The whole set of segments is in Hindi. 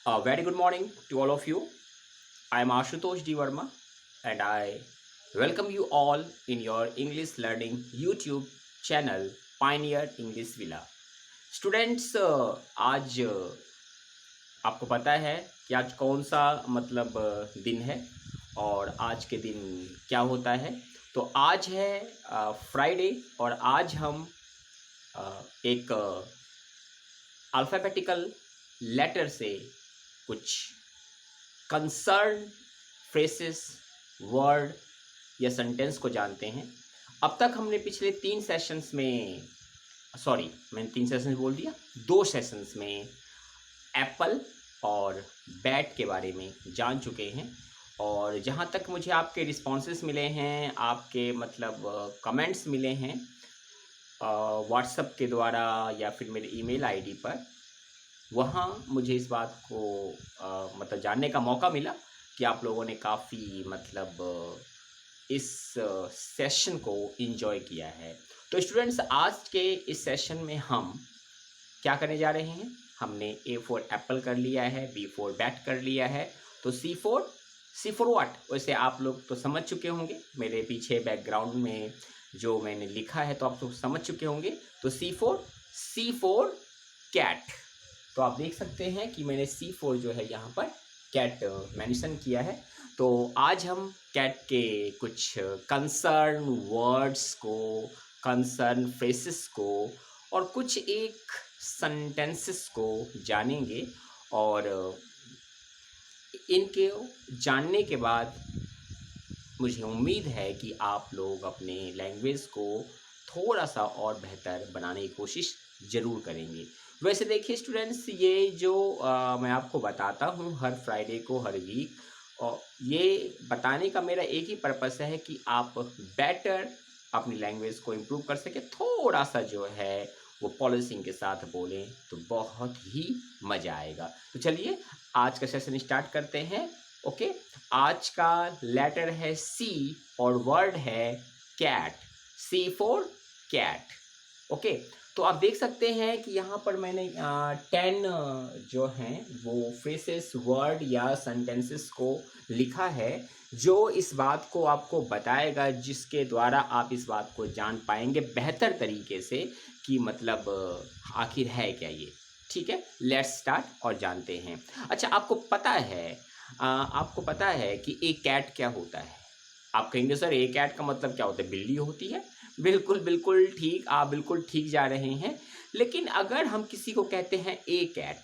A very good morning to all of you. I am Ashutosh D. Verma and I welcome you all in your English learning YouTube channel Pioneer English Villa. Students आज आपको पता है कि आज कौन सा दिन है और आज के दिन क्या होता है। तो आज है फ्राइडे और आज हम एक अल्फ़ाबेटिकल लेटर से कुछ कंसर्न फ्रेसेस वर्ड या सेंटेंस को जानते हैं। अब तक हमने पिछले 3 सेशंस में मैंने 3 सेशंस बोल दिया, 2 सेशंस में एप्पल और बैट के बारे में जान चुके हैं। और जहाँ तक मुझे आपके रिस्पॉन्सेस मिले हैं, आपके कमेंट्स मिले हैं व्हाट्सएप के द्वारा या फिर मेरे ईमेल आईडी पर, वहाँ मुझे इस बात को जानने का मौका मिला कि आप लोगों ने काफ़ी इस सेशन को एंजॉय किया है। तो स्टूडेंट्स, आज के इस सेशन में हम क्या करने जा रहे हैं? हमने A फॉर एप्पल कर लिया है, B फॉर बैट कर लिया है, तो C फॉर व्हाट? वैसे आप लोग तो समझ चुके होंगे, मेरे पीछे बैकग्राउंड में जो मैंने लिखा है तो आप लोग समझ चुके होंगे। तो C फॉर कैट। तो आप देख सकते हैं कि मैंने C4 जो है यहाँ पर कैट मेंशन किया है। तो आज हम कैट के कुछ कंसर्न वर्ड्स को, कंसर्न फ्रेसेस को और कुछ एक सेंटेंसेस को जानेंगे। और इनके जानने के बाद मुझे उम्मीद है कि आप लोग अपने लैंग्वेज को थोड़ा सा और बेहतर बनाने की कोशिश ज़रूर करेंगे। वैसे देखिए स्टूडेंट्स, ये जो मैं आपको बताता हूँ हर फ्राइडे को, हर वीक, और ये बताने का मेरा एक ही पर्पस है कि आप बेटर अपनी लैंग्वेज को इम्प्रूव कर सके। थोड़ा सा जो है वो पॉलिशिंग के साथ बोलें तो बहुत ही मज़ा आएगा। तो चलिए आज का सेशन स्टार्ट करते हैं। ओके, आज का लेटर है C और वर्ड है cat. C for cat. Okay, तो आप देख सकते हैं कि यहाँ पर मैंने 10 जो हैं वो फ्रेसेस, वर्ड या सेंटेंसेस को लिखा है, जो इस बात को आपको बताएगा, जिसके द्वारा आप इस बात को जान पाएंगे बेहतर तरीके से कि आखिर है क्या ये। ठीक है, लेट्स स्टार्ट और जानते हैं। अच्छा, आपको पता है कि एक कैट क्या होता है? आप कहेंगे सर ए कैट का मतलब क्या होता है? बिल्ली होती है। बिल्कुल बिल्कुल ठीक, आप बिल्कुल ठीक जा रहे हैं। लेकिन अगर हम किसी को कहते हैं ए कैट,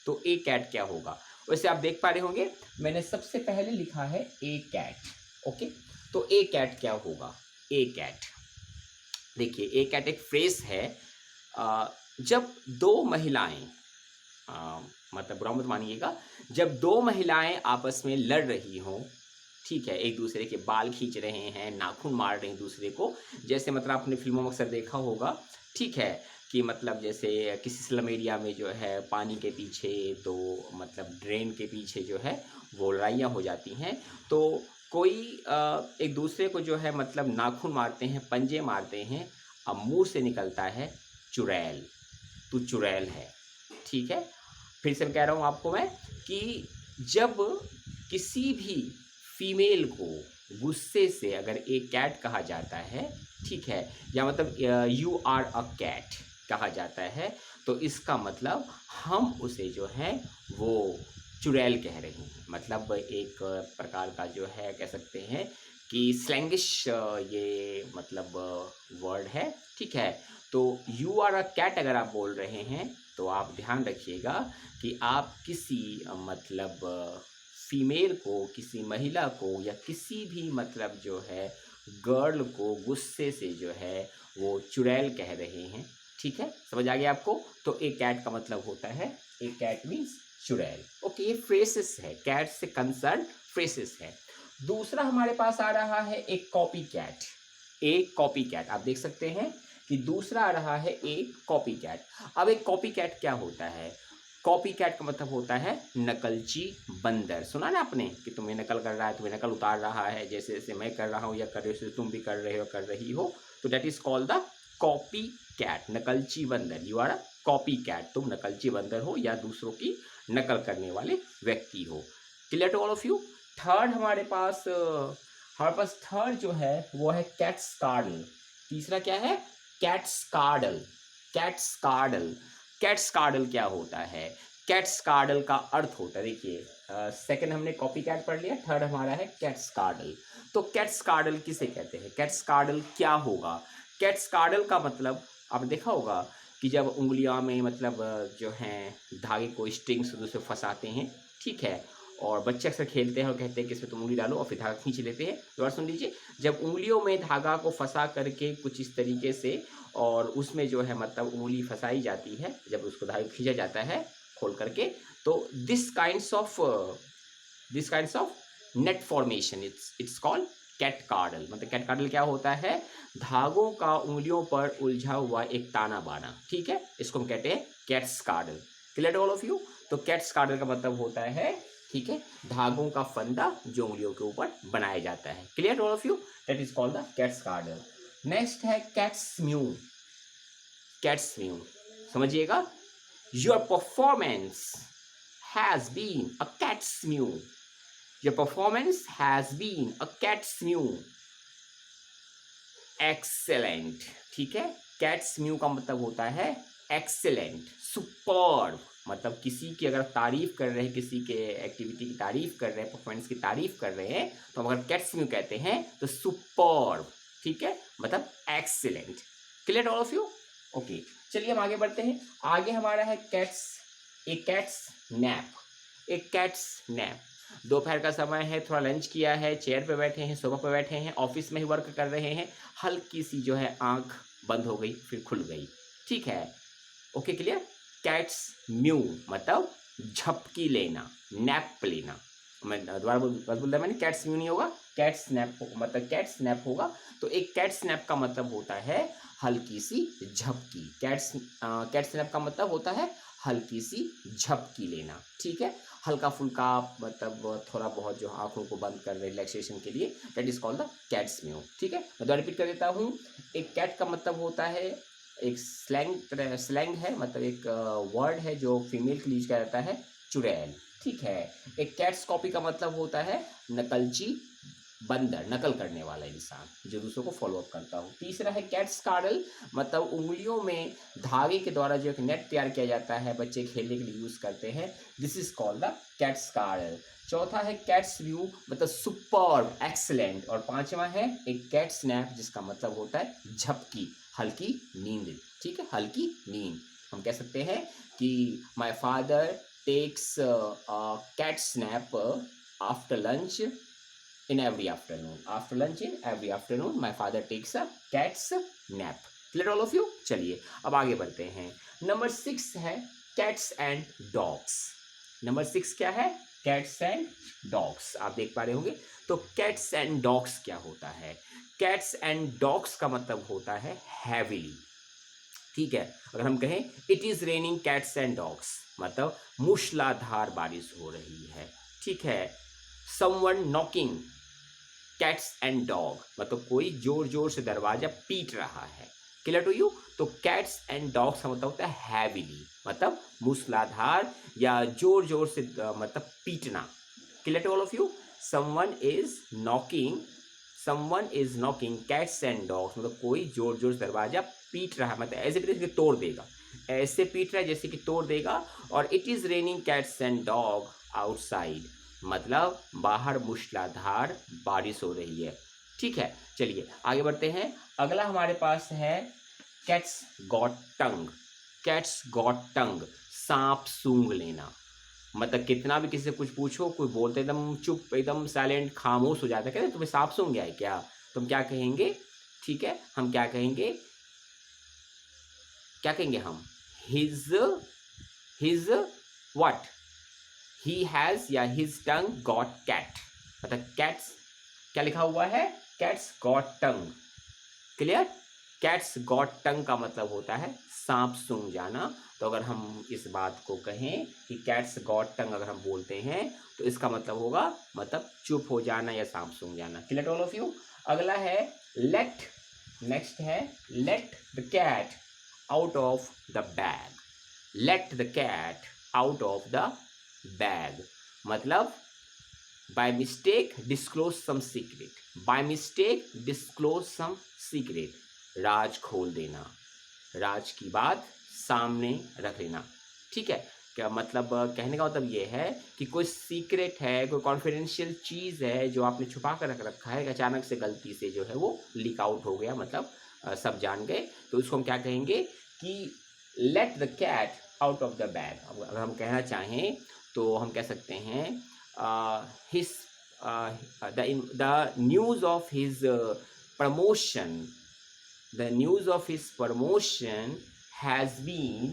तो ए कैट क्या होगा? वैसे आप देख पा रहे होंगे मैंने सबसे पहले लिखा है ए कैट। ओके, तो ए कैट क्या होगा? ए कैट, देखिए ए कैट एक फ्रेज है। जब दो महिलाएं, बुरा मत मानिएगा, जब दो महिलाएं आपस में लड़ रही हों, ठीक है, एक दूसरे के बाल खींच रहे हैं, नाखून मार रहे हैं दूसरे को, जैसे आपने फिल्मों में अक्सर देखा होगा, ठीक है, कि जैसे किसी स्लम एरिया में जो है पानी के पीछे, तो ड्रेन के पीछे जो है वो लड़ाइयाँ हो जाती हैं। तो कोई एक दूसरे को जो है नाखून मारते हैं, पंजे मारते हैं, अब मुँह से निकलता है चुड़ैल, तू चुड़ैल है। ठीक है, फिर से कह रहा हूँ आपको मैं कि जब किसी भी फीमेल को गुस्से से अगर एक कैट कहा जाता है, ठीक है, या यू आर अ कैट कहा जाता है, तो इसका हम उसे जो है वो चुड़ैल कह रहे हैं। एक प्रकार का जो है कह सकते हैं कि स्लैंगिश ये वर्ड है। ठीक है, तो यू आर अ कैट अगर आप बोल रहे हैं तो आप ध्यान रखिएगा कि आप किसी फीमेल को, किसी महिला को या किसी भी जो है गर्ल को गुस्से से जो है वो चुड़ैल कह रहे हैं। ठीक है, समझ आ गया आपको? तो एक कैट का होता है, एक कैट मीन्स चुड़ैल। ओके, ये फ्रेसेस है, कैट से कंसर्न फ्रेसेस है। दूसरा हमारे पास आ रहा है एक कॉपी कैट। एक कॉपी कैट, आप देख सकते हैं कि दूसरा आ रहा है एक कॉपी कैट। अब एक कॉपी कैट क्या होता है? कॉपी कैट का होता है नकलची बंदर। सुना ना आपने कि तुम्हें नकल कर रहा है, तुम्हें नकल उतार रहा है, जैसे जैसे मैं कर रहा हूँ या कर रही हो तुम भी कर रहे हो, कर रही हो, तो that is called the copy cat, नकलची बंदर। You are a copy cat, तुम नकलची बंदर हो या दूसरों की नकल करने वाले व्यक्ति हो। Clear to all of you. Third हमारे पास थर्ड जो है वो है कैट्सकार्डल। तीसरा क्या है? कैट्सकार्डल। कैट्सकार्डल। कैट्सकार्डल क्या होता है? कैट्सकार्डल का अर्थ होता है, देखिए सेकंड हमने कॉपी कैट पढ़ लिया, थर्ड हमारा है कैट्सकार्डल। तो कैट्सकार्डल किसे कहते हैं? कैट्सकार्डल क्या होगा? कैट्सकार्डल का मतलब आपने देखा होगा कि जब उंगलियों में मतलब जो हैं धागे को स्ट्रिंग्स से फंसाते हैं, ठीक है, और बच्चे अक्सर खेलते हैं और कहते हैं कि इसमें तुम उंगली डालो और फिर धागा खींच लेते हैं। दोबारा सुन लीजिए, जब उंगलियों में धागा को फंसा करके कुछ इस तरीके से और उसमें जो है मतलब उंगली फंसाई जाती है, जब उसको धागा खींचा जाता है खोल करके, तो this kinds of net formation it's called cat's cradle. मतलब कैटकार्डल क्या होता है? धागों का उंगलियों पर उलझा हुआ एक ताना बाना, ठीक है, इसको हम कहते हैं cat's cradle. Clear all of you. तो कैट्सकार्डल का मतलब होता है, ठीक है, धागों का फंदा जो उंगलियों के ऊपर बनाया जाता है। Clear all of you. That is called the cat's cradle. Next है कैट्सम्यू। कैट्सम्यू समझिएगा। Your performance has been a cat's meow. Your performance has been a cat's mew. Excellent, ठीक है। Cat's mew का मतलब होता है excellent, superb। मतलब किसी की अगर तारीफ कर रहे हैं, किसी के एक्टिविटी की तारीफ कर रहे हैं, परफॉर्मेंस की तारीफ कर रहे हैं, तो अगर cat's mew कहते हैं तो superb, ठीक है, मतलब excellent। Clear all of you? Okay, चलिए हम आगे बढ़ते हैं। आगे हमारा है कैट्स नैप। एक कैट्स नैप। दोपहर का समय है, थोड़ा लंच किया है, चेयर पे बैठे हैं, सोफा पे बैठे हैं, ऑफिस में ही वर्क कर रहे हैं, हल्की सी जो है आंख बंद हो गई फिर खुल गई, ठीक है। Okay, clear. कैट्स म्यू मतलब झपकी लेना, नैप लेना। मैं दोबारा बोल रहा मैंने, कैट्स म्यू नहीं होगा, कैट्स नैप मतलब कैट्स नैप होगा। तो एक कैट्स नैप का मतलब होता है हल्की सी झपकी। कैट्स नैप का मतलब होता है हल्की सी झपकी लेना, ठीक है, हल्का फुल्का मतलब थोड़ा बहुत जो आंखों को बंद कर रहे रिलैक्सेशन के लिए, that is called the cats mu, ठीक है। मैं दोबारा रिपीट कर देता हूँ। एक कैट का मतलब होता है, एक स्लैंग है, मतलब एक वर्ड है जो फीमेल के लिए यूज किया जाता है, चुड़ैल, ठीक है। एक कैट्स कॉपी का मतलब होता है नकलची, बंदर, नकल करने वाला इंसान जो दूसरों को फॉलो अप करता हो। तीसरा है कैट्सकार्डल, मतलब उंगलियों में धागे के द्वारा जो एक नेट तैयार किया जाता है, बच्चे खेलने के लिए यूज करते हैं, दिस इज कॉल्ड द कैट्सकार्डल। चौथा है कैट्स व्यू, मतलब सुपर्ब, एक्सीलेंट। और पांचवा है एक कैट स्नैप, जिसका मतलब होता है झपकी, हल्की नींद, ठीक है, हल्की नींद। हम कह सकते हैं कि my father takes cat snap after lunch in every afternoon. After lunch in every afternoon, my father takes a cat's nap. Clear all of you? चलिए अब आगे बढ़ते हैं। नंबर 6 है कैट्स एंड डॉग्स। नंबर 6 क्या है? Cats and dogs. आप देख पा रहे होंगे। तो कैट्स एंड डॉग्स क्या होता है? कैट्स एंड डॉग्स का मतलब होता है हैविली, ठीक है। अगर हम कहें it is raining cats and dogs, मतलब मूसलाधार बारिश हो रही है, ठीक है। Someone knocking cats and dog, मतलब कोई जोर जोर से दरवाजा पीट रहा है। Clear to you? तो कैट्स एंड डॉग्स का मतलब होता है हैविली, मतलब मूसलाधार या जोर जोर से मतलब पीटना। Clear to all of you? Someone is knocking cats and dogs, मतलब कोई जोर जोर से दरवाजा पीट रहा है, मतलब ऐसे पीट कि तोड़ देगा, ऐसे पीट रहा है जैसे कि तोड़ देगा। और it is raining cats and dog outside, मतलब बाहर मूसलाधार बारिश हो रही है, ठीक है। चलिए आगे बढ़ते हैं। अगला हमारे पास है कैट्स गॉट टंग। कैट्स गॉट टंग, सांप सूंघ लेना, मतलब कितना भी किसी से कुछ पूछो, कोई बोलते एकदम चुप, एकदम साइलेंट, खामोश हो जाता है, कहते तुम्हें सांप सूंघ गया है क्या? तुम क्या कहेंगे? ठीक है, हम क्या कहेंगे? क्या कहेंगे हम? His what? He has या his tongue got cat, मतलब cats क्या लिखा हुआ है? Cats got tongue। Clear? Cats got tongue का मतलब होता है सांप सूंघ जाना। तो अगर हम इस बात को कहें कि cats got tongue अगर हम बोलते हैं तो इसका मतलब होगा मतलब चुप हो जाना या सांप सूंघ जाना। Clear all of you? अगला है let, नेक्स्ट है let the cat out of the bag। let the cat out of the bag मतलब by mistake disclose some secret, by mistake disclose some secret, राज खोल देना, राज की बात सामने रख लेना। ठीक है, क्या मतलब कहने का मतलब ये है कि कोई सीक्रेट है, कोई कॉन्फिडेंशियल चीज़ है जो आपने छुपा कर रख रखा है, अचानक से गलती से जो है वो लीक आउट हो गया, मतलब सब जान गए, तो उसको हम क्या कहेंगे कि let the cat out of the bag. अगर हम कहना चाहें तो हम कह सकते हैं his the news of his promotion, the news of his promotion has been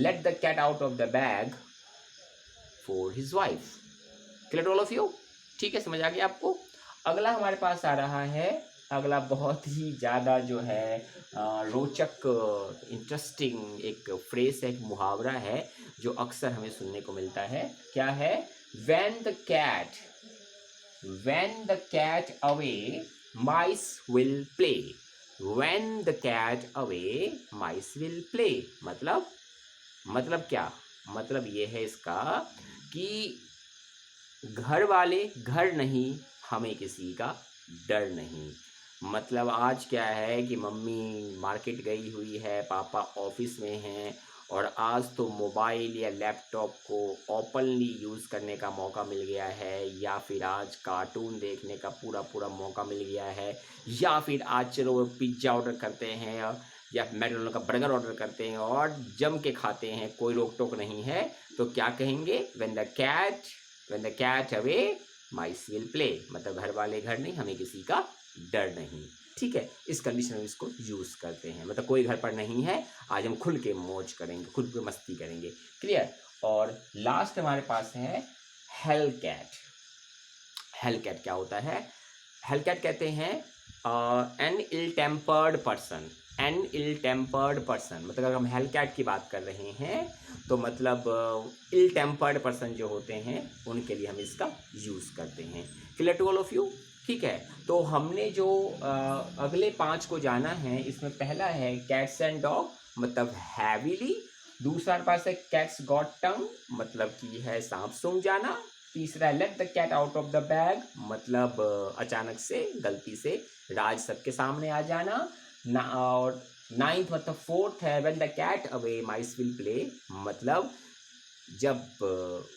let the cat out of the bag for his wife. Clear to all of you? ठीक है, समझ आ गया आपको। अगला हमारे पास आ रहा है, अगला बहुत ही ज़्यादा जो है रोचक, इंटरेस्टिंग एक फ्रेज है, एक मुहावरा है जो अक्सर हमें सुनने को मिलता है। क्या है? when the cat away mice will play, when the cat away mice will play, मतलब क्या? मतलब ये है इसका कि घर वाले घर नहीं, हमें किसी का डर नहीं। मतलब आज क्या है कि मम्मी मार्केट गई हुई है, पापा ऑफिस में हैं, और आज तो मोबाइल या लैपटॉप को ओपनली यूज़ करने का मौका मिल गया है, या फिर आज कार्टून देखने का पूरा पूरा मौका मिल गया है, या फिर आज चलो पिज्ज़ा ऑर्डर करते हैं या मैकडॉनल्ड का बर्गर ऑर्डर करते हैं और जम के खाते हैं, कोई रोक टोक नहीं है। तो क्या कहेंगे? when the cat away mice will play, मतलब घर वाले घर नहीं, हमें किसी का डर नहीं। ठीक है, इस कंडीशन में इसको यूज़ करते हैं, मतलब कोई घर पर नहीं है, आज हम खुल के मौज करेंगे, खुल के मस्ती करेंगे। क्लियर? और लास्ट हमारे पास है हेल कैट। हेल कैट क्या होता है? हेल कैट कहते हैं N ill tempered person, N ill tempered person, मतलब अगर हम हेल कैट की बात कर रहे हैं तो मतलब इल टेम्पर्ड पर्सन जो होते हैं उनके लिए हम इसका यूज़ करते हैं। Clear to all of you? ठीक है, तो हमने जो अगले 5 को जाना है, इसमें पहला है कैट्स एंड डॉग, मतलब हैवीली। दूसरा पास है कैट्स गॉट टंग, मतलब कि है सांप सूंघ जाना। तीसरा है let the cat out of the bag, मतलब अचानक से गलती से राज सबके सामने आ जाना ना। और 9th मतलब 4th है when the cat away mice will play, मतलब जब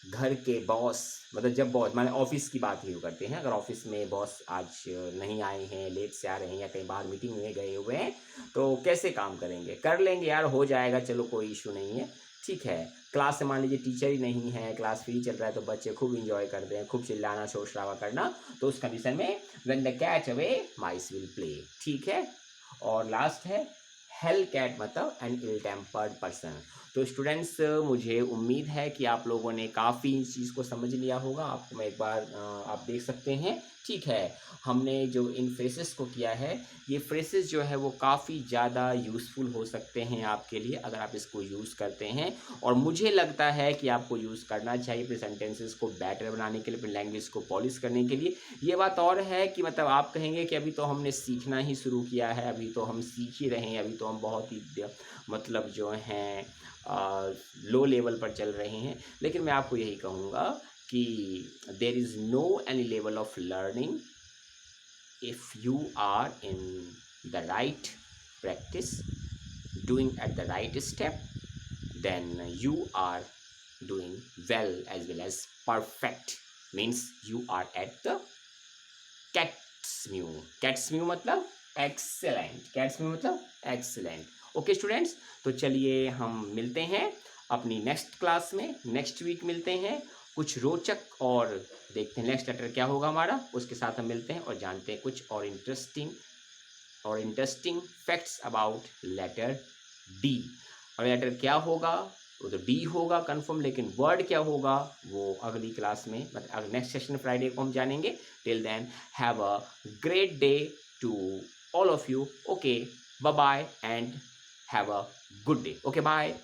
घर के बॉस, मतलब जब बॉस माने ऑफिस की बात ही करते हैं, अगर ऑफिस में बॉस आज नहीं आए हैं, लेट से आ रहे हैं या कहीं बाहर मीटिंग में गए हुए हैं, तो कैसे काम करेंगे? कर लेंगे यार, हो जाएगा, चलो कोई इशू नहीं है। ठीक है, क्लास से मान लीजिए टीचर ही नहीं है, क्लास फ्री चल रहा है, तो बच्चे खूब इंजॉय करते हैं, खूब चिल्लाना शोर शराबा करना, तो उस कंडीशन में when the cat away mice will play. ठीक है, और लास्ट है हेल कैट, मतलब एन इल टेम्पर्ड पर्सन। तो स्टूडेंट्स, मुझे उम्मीद है कि आप लोगों ने काफ़ी इस चीज़ को समझ लिया होगा। आपको मैं एक बार आप देख सकते हैं। ठीक है, हमने जो इन फ्रेसेस को किया है, ये फ्रेसेस जो है वो काफ़ी ज़्यादा यूज़फुल हो सकते हैं आपके लिए अगर आप इसको यूज़ करते हैं, और मुझे लगता है कि आपको यूज़ करना चाहिए अपने सेंटेंसेस को बेटर बनाने के लिए, अपनी लैंग्वेज को पॉलिश करने के लिए। ये बात और है कि मतलब आप कहेंगे कि अभी तो हमने सीखना ही शुरू किया है, अभी तो हम सीख ही रहे हैं, अभी तो हम बहुत ही मतलब जो हैं लो लेवल पर चल रहे हैं। लेकिन मैं आपको यही कहूँगा कि there is no any level of learning if you are in the right practice, doing at the right step, then you are doing well as perfect, means you are at the cat's mew मतलब excellent, cat's mew मतलब excellent। ओके स्टूडेंट्स, तो चलिए हम मिलते हैं अपनी नेक्स्ट क्लास में, नेक्स्ट वीक मिलते हैं, कुछ रोचक और देखते हैं नेक्स्ट लेटर क्या होगा हमारा, उसके साथ हम मिलते हैं और जानते हैं कुछ और interesting facts about letter D. और लेटर क्या होगा वो तो डी होगा कंफर्म, लेकिन वर्ड क्या होगा वो अगली क्लास में, मतलब नेक्स्ट सेशन फ्राइडे को हम जानेंगे। Till then have a great day to all of you. Okay, bye bye and have a good day. Okay, bye.